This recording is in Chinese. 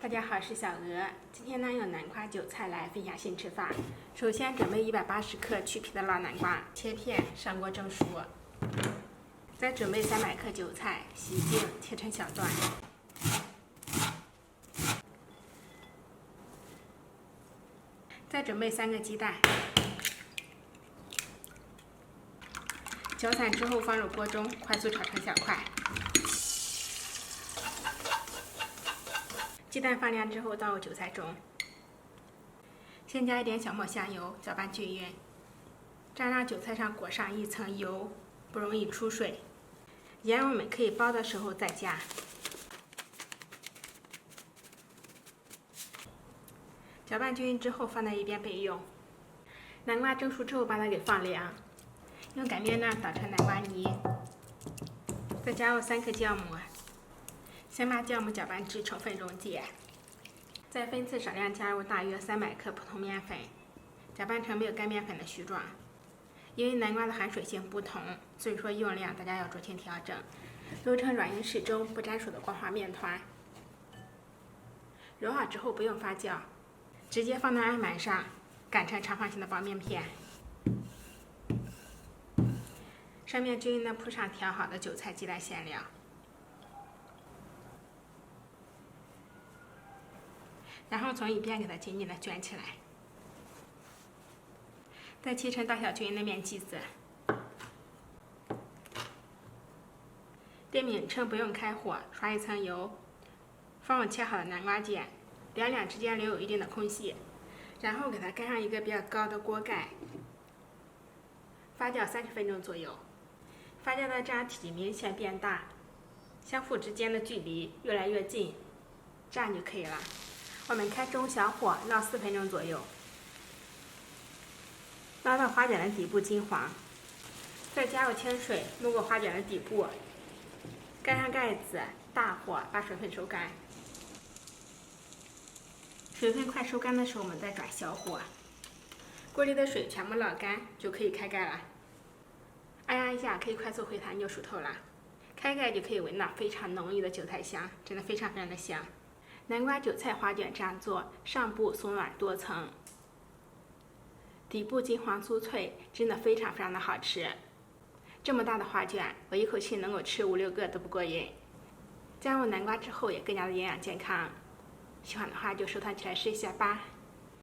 大家好，我是小鹅。今天呢，用南瓜韭菜来分享新吃法。首先准备180克去皮的老南瓜，切片上锅蒸熟。再准备300克韭菜，洗净切成小段。再准备3个鸡蛋，搅散之后放入锅中，快速炒成小块。鸡蛋放凉之后倒入韭菜中，先加一点小磨香油，搅拌均匀，这样让韭菜上裹上一层油，不容易出水。盐我们可以煲的时候再加。搅拌均匀之后放在一边备用。南瓜蒸熟之后把它给放凉，用擀面杖捣成南瓜泥，再加入3克酵母。先把酵母搅拌至成粉溶解，再分次少量加入大约300克普通面粉，搅拌成没有干面粉的絮状。因为南瓜的含水性不同，所以说用量大家要酌情调整。揉成软硬适中、不沾手的光滑面团。揉好之后不用发酵，直接放到案板上擀成长方形的薄面片，上面均匀地铺上调好的韭菜鸡蛋馅料。然后从一边给它紧紧地卷起来，再切成大小均匀的面剂子。电饼趁不用开火，刷一层油，放入切好的南瓜件，两之间留有一定的空隙，然后给它盖上一个比较高的锅盖，发酵30分钟左右。发酵的这样体积明显变大，相互之间的距离越来越近，这样就可以了。我们开中小火烙4分钟左右，烙到花卷的底部金黄，再加入清水没过花卷的底部，盖上盖子，大火把水分收干。水分快收干的时候，我们再转小火，锅里的水全部烙干就可以开盖了。按压一下可以快速回弹就熟透了，开盖就可以闻到非常浓郁的韭菜香，真的非常的香。南瓜韭菜花卷这样做，上部松软多层，底部金黄酥脆，真的非常的好吃。这么大的花卷，我一口气能够吃5、6个都不过瘾。加入南瓜之后也更加的营养健康，喜欢的话就收藏起来试一下吧。